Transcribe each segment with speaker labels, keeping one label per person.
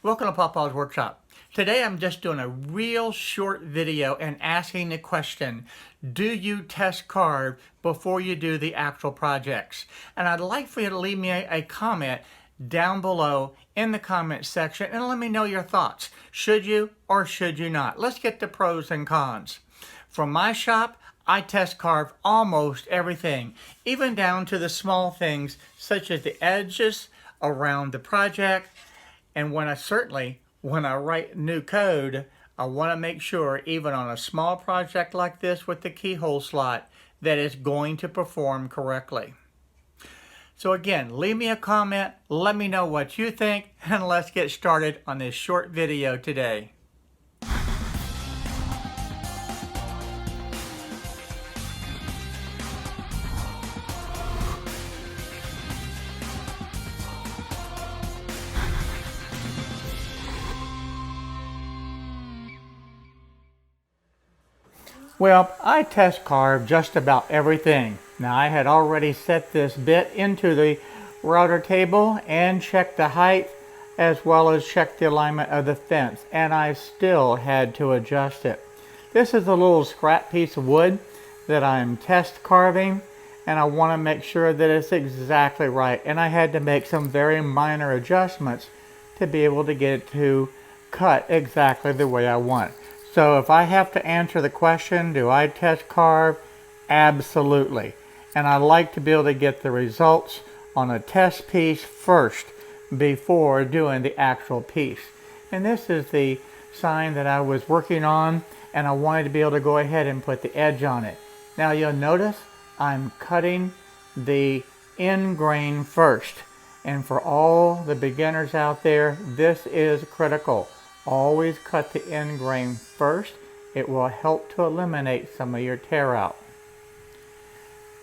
Speaker 1: Welcome to Papa's Workshop. Today I'm just doing a real short video and asking the question, do you test carve before you do the actual projects? And I'd like for you to leave me a comment down below in the comment section and let me know your thoughts. Should you or should you not? Let's get the pros and cons. From my shop, I test carve almost everything, even down to the small things such as the edges around the project. And when I write new code, I want to make sure, even on a small project like this with the keyhole slot, that it's going to perform correctly. So again, leave me a comment, let me know what you think, and let's get started on this short video today. Well, I test carve just about everything. Now I had already set this bit into the router table and checked the height as well as checked the alignment of the fence, and I still had to adjust it. This is a little scrap piece of wood that I'm test carving, and I want to make sure that it's exactly right, and I had to make some very minor adjustments to be able to get it to cut exactly the way I want. So if I have to answer the question, do I test carve? Absolutely. And I like to be able to get the results on a test piece first before doing the actual piece. And this is the sign that I was working on, and I wanted to be able to go ahead and put the edge on it. Now you'll notice I'm cutting the end grain first. And for all the beginners out there, this is critical. Always cut the end grain first. It will help to eliminate some of your tear out.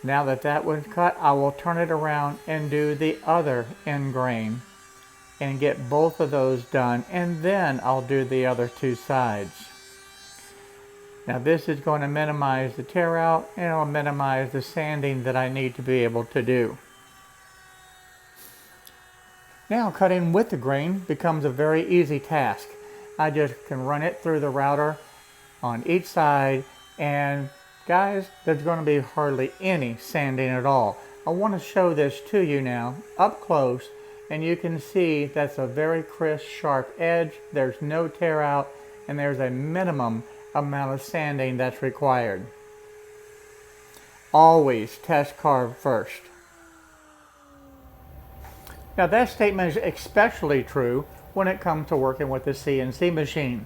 Speaker 1: Now that that was cut, I will turn it around and do the other end grain and get both of those done, and then I'll do the other two sides. Now this is going to minimize the tear out, and it'll minimize the sanding that I need to be able to do. Now cutting with the grain becomes a very easy task. I just can run it through the router on each side, and guys, there's going to be hardly any sanding at all. I want to show this to you now up close, and you can see that's a very crisp, sharp edge. There's no tear out, and there's a minimum amount of sanding that's required. Always test carve first. Now that statement is especially true when it comes to working with the CNC machine.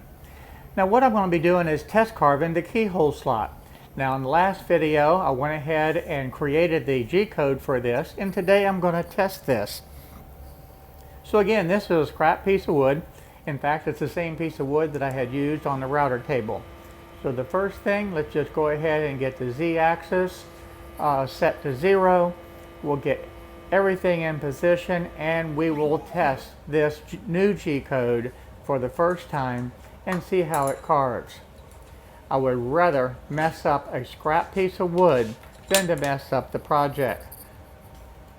Speaker 1: Now what I'm going to be doing is test carving the keyhole slot. Now in the last video I went ahead and created the G-code for this, and today I'm going to test this. So again, this is a scrap piece of wood. In fact, it's the same piece of wood that I had used on the router table. So the first thing, let's just go ahead and get the Z-axis set to 0. We'll get everything in position, and we will test this new G-code for the first time and see how it carves. I would rather mess up a scrap piece of wood than to mess up the project.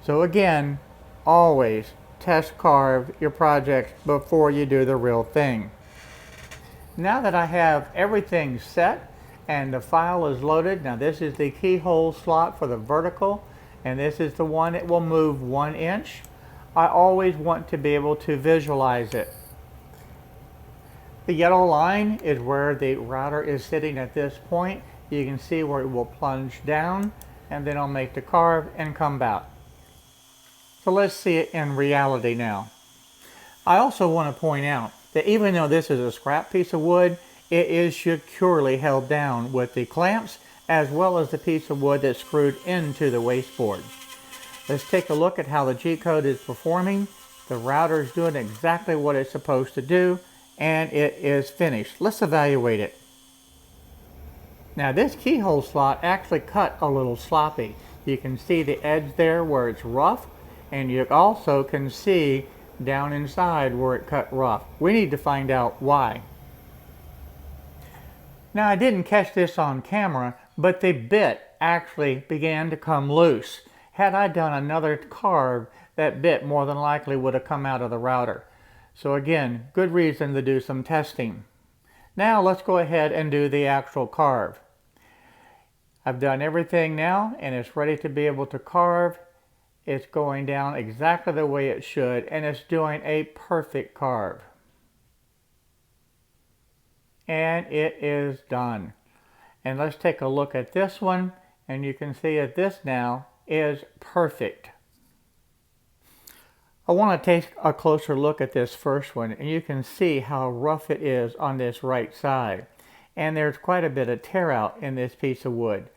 Speaker 1: So again, always test carve your projects before you do the real thing. Now that I have everything set and the file is loaded, now this is the keyhole slot for the vertical, and this is the one that will move 1 inch. I always want to be able to visualize it. The yellow line is where the router is sitting at this point. You can see where it will plunge down, and then I'll make the carve and come back. So let's see it in reality now. I also want to point out that even though this is a scrap piece of wood, it is securely held down with the clamps as well as the piece of wood that's screwed into the wasteboard. Let's take a look at how the G-code is performing. The router is doing exactly what it's supposed to do, and it is finished. Let's evaluate it. Now this keyhole slot actually cut a little sloppy. You can see the edge there where it's rough, and you also can see down inside where it cut rough. We need to find out why. Now I didn't catch this on camera, but the bit actually began to come loose. Had I done another carve, that bit more than likely would have come out of the router. So again, good reason to do some testing. Now let's go ahead and do the actual carve. I've done everything now and it's ready to be able to carve. It's going down exactly the way it should, and it's doing a perfect carve. And it is done. And let's take a look at this one, and you can see that this now is perfect. I want to take a closer look at this first one, and you can see how rough it is on this right side. And there's quite a bit of tear out in this piece of wood.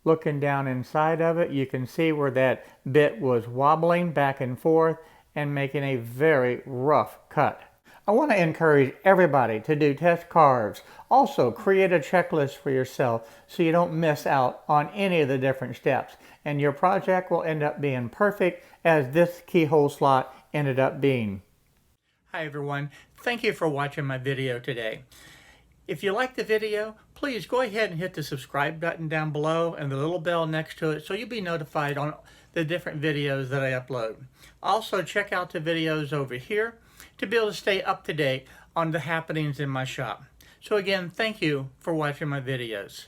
Speaker 1: Looking down inside of it, you can see where that bit was wobbling back and forth and making a very rough cut. I want to encourage everybody to do test carves. Also, create a checklist for yourself so you don't miss out on any of the different steps. And your project will end up being perfect, as this keyhole slot ended up being. Hi everyone, thank you for watching my video today. If you like the video, please go ahead and hit the subscribe button down below and the little bell next to it so you'll be notified on the different videos that I upload. Also, check out the videos over here to be able to stay up to date on the happenings in my shop. So again, thank you for watching my videos.